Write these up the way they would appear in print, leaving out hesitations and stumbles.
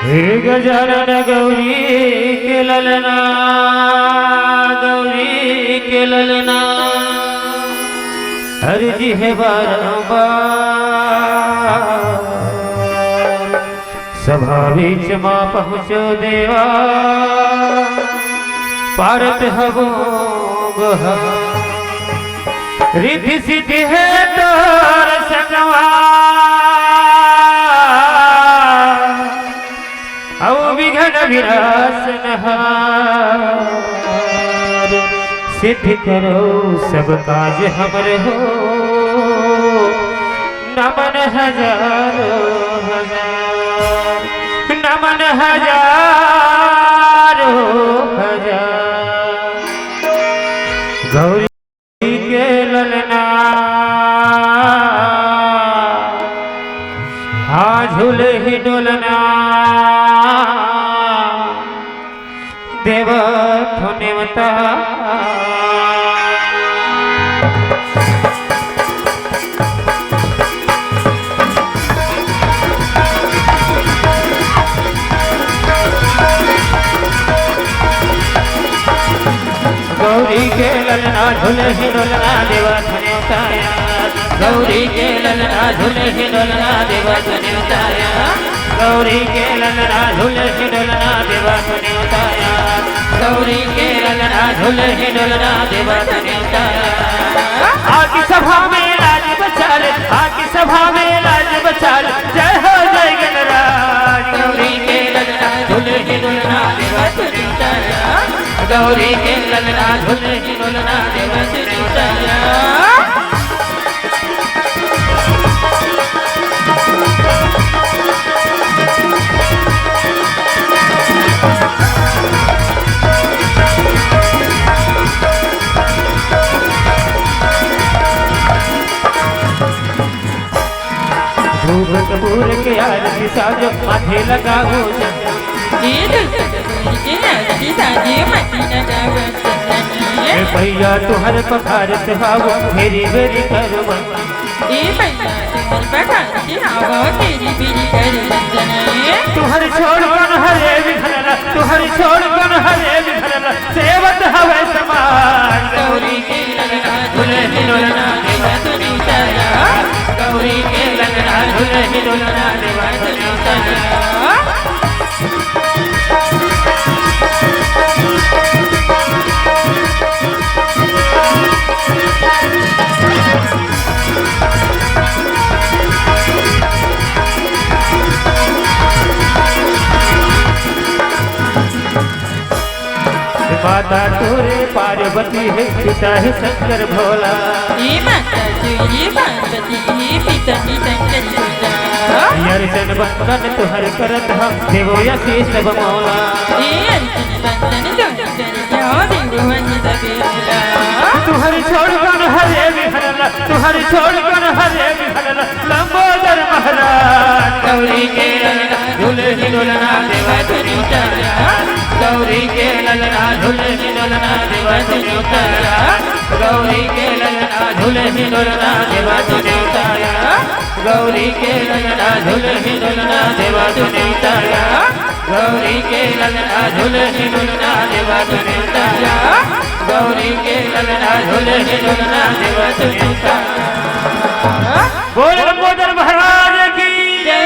हे गजानन गौरी के ललना, गौरी के ललना, अर्जी है बारंबार। सभा बीच मां पहुँचो देवा, पारत हवो गहा। रिद्धि सिद्धि है तोर संगवा, विघ्न विनाशनहार। सिद्ध करो सब काज हमरे हो, नमन हजारों हजार, नमन हजारों हजार। गौरी के ललना झूल ही डोलना, देव नेवता। गौरी के ललना झूले ही डोलना, देवा नेवताया। गौरी के ललना झूले ही डोलना, देवा नेवताया। गौरी के ललना झूले ही डोलना, देवा नेवताया। गौरी के ललना झूले ही डोलना, देवा नेवताया। आकी सभा में लाज बचाल, आकी सभा में लाज बचाल, जय हो जय गणराज। गौरी के ललना झूले ही डोलना, देवा नेवताया। गौरी के ललना झूले ही डोलना, देवा नेवताया। धूप कपूर के आरती साजो, माथे लगाओ भैया तुहर पखारत हावो, मेरी बेरी करवा। तुहर छोड़ कन हरे विघरला, तुहर छोड़ कन हरे विघरला, सेवत हवे समाज। गौरी के ललना झूले ही डोलना, देवा नेवताया। गौरी के ललना झूले ही डोलना, देवा नेवताया। माता तोरे पार्वती है, पिता है शंकर भोला। अर्चन बंदन तुहर करत हम, देवो आशीष सब मौला। तुहर छोड़ कन हरे विघरला, तुहर छोड़ कन हरे विघरला, लंबोदर महाराज। गौरी के ललना झूले ही डोलना, देवा नेवताया। गौरी के ललना झूले ही डोलना, देवा नेवताया। गौरी के ललना झूले ही डोलना, देवा नेवताया। गौरी के ललना झूले ही डोलना, देवा नेवताया। गौरी के ललना झूले ही डोलना, देवा नेवताया। गौरी के ललना झूले ही डोलना, देवा नेवताया। बोल लंबोदर महाराज की जय।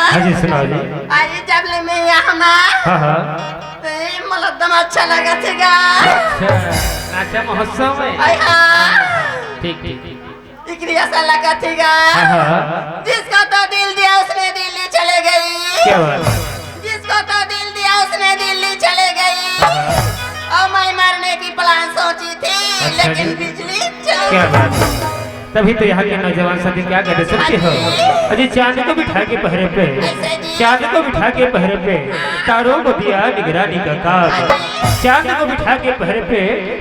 हाँ जी सुनाओ जी। आज जब ले मैं यहाँ ना हाँ हाँ मतलब दम अच्छा लगा थेगा। अच्छा नाचा महोत्सव में। ठीक ठीक इकरी ऐसा लगा थेगा। जिसको तो दिल दिया उसने दिल्ली चले गई। क्या बात? जिसको तो दिल दिया उसने दिल्ली चले गई। और मैं मरने की प्लान सोची थी लेकिन बिजली चली। क्या बात? तभी तो यहाँ के नौजवान सभी क्या कहते सुनते हो? अजी चांद को बिठा के पहरे पे, चांद को बिठा के पहरे पे तारों को दिया निगरानी का काम। चांद को बिठा के पहरे पे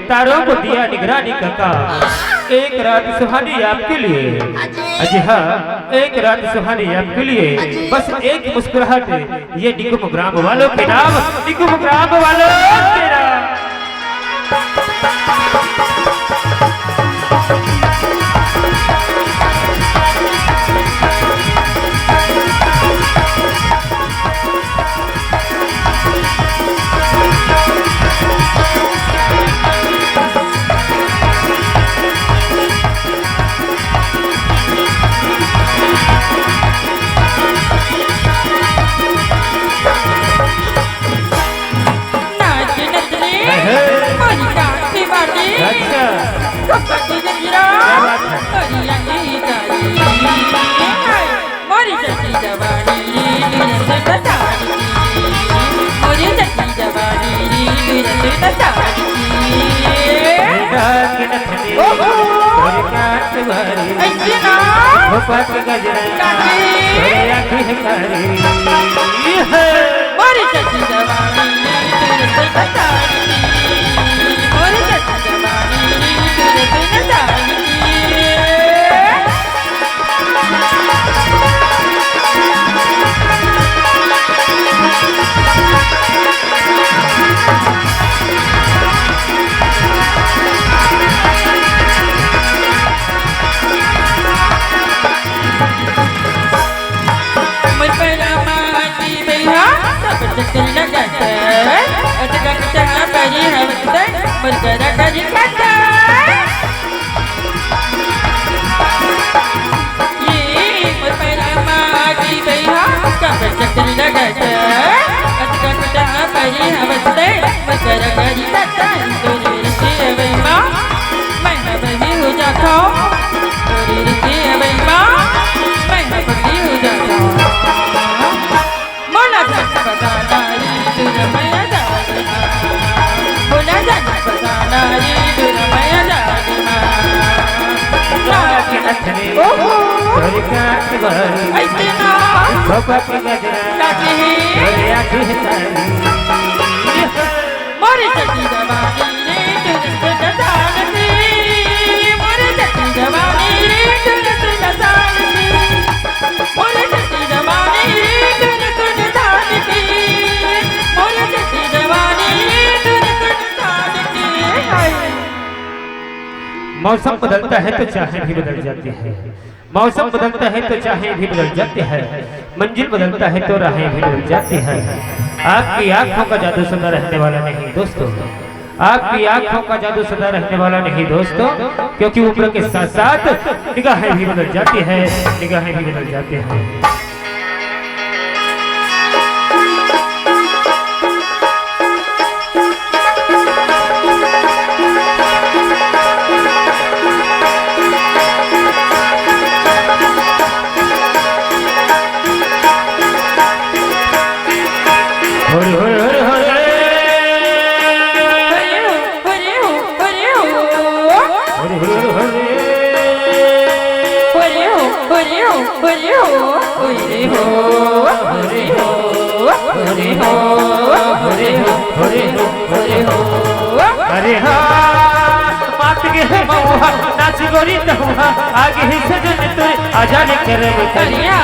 तारों को दिया निगरानी का काम। एक रात सुहानी आपके लिए, अजी हाँ एक रात सुहानी आपके लिए। बस एक मुस्कुराहट ये निकुम ग्राम वालों के नाम, निकुम ग्राम वालों के नाम। मौसम बदलता है तो चाहे भी बदल जाती है, मौसम बदलता है तो चाहे भी बदल जाती है, मंजिल बदलता है तो राहें भी बदल जाती है। आपकी आंखों का जादू सदा रहने वाला नहीं दोस्तों, आपकी आंखों का जादू सदा रहने वाला नहीं दोस्तों, क्योंकि उम्र के साथ साथ निगाहें भी बदल जाती है, निगाहें भी बदल जाती हैं। अरे नाच गोरी आगे ही सजन तुझे आजाद करे करिया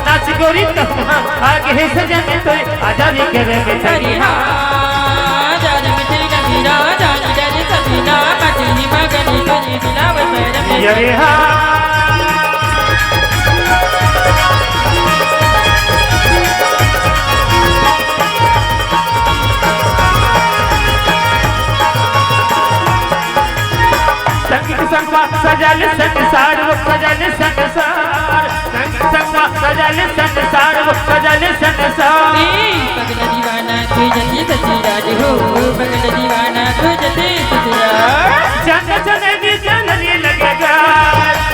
नाच गोरी आगे ही सजन तुझे आजाद करे करिया सजल संसार वो सजल संसार संग संग सजल संसार वो सजल संसार पगला दीवाना तू जल्दी ससुराल हो पगला दीवाना तू जल्दी ससुराल चंद चलेगी चलने लगेगा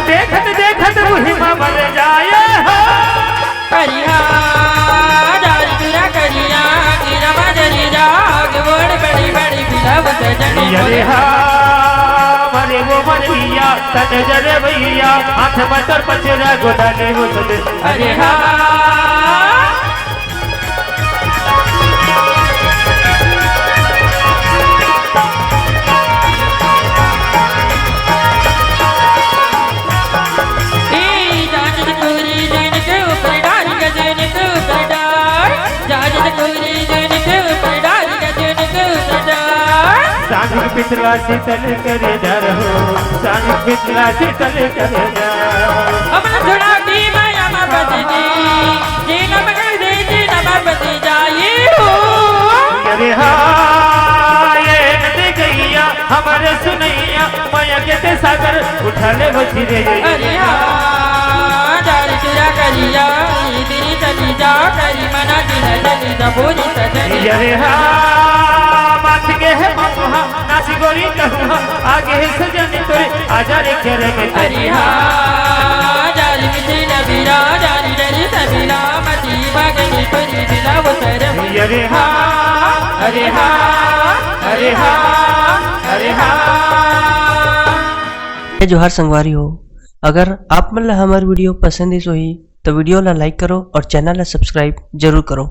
देखत देखत मुहिमा मर जाए हो करिया जारी तुरा करिया गिरा मदरी जाग बोल बड़ी बड़ी बिलाव सजनी अरे हा मरे वो मरिया तन जरे भैया हाथ मटर पचरा गोदाने वो सदे अरे हा सांग पिछला शीतल करे डर हो सांग पिछला शीतल करे डर अपना थोड़ा भी माया मा बदनी जी नमक दे जी नमक बदली जाए हो अरे हा ये नदी गैया हमारे सुनैया माया के ते सागर उठा ले बची रे अरे हाँ जारी तुरा करिया तेरी चली जा करी मना की न चली जा बोली सजनी अरे हा बात के है ममुहा नाची गोरी कहूँ आगे है सजनी तोरे आजा रे करे में अरे हाँ जारी मिठी नबीरा जारी डरी सबीला मती मगनी तुरी बिला वो सरम अरे हा अरे हा अरे हा अरे हा जोहार संगवारी हो अगर आप मन ला हमार वीडियो पसंद है ही तो वीडियो ला लाइक करो और चैनल ला सब्सक्राइब जरूर करो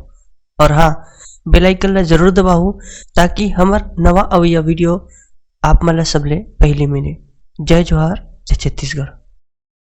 और हाँ बेल आइकन ला जरूर दबाओ ताकि हमार नवा अवैया वीडियो आप मन ला सबले पहले मिले। जय जोहार जय छत्तीसगढ़।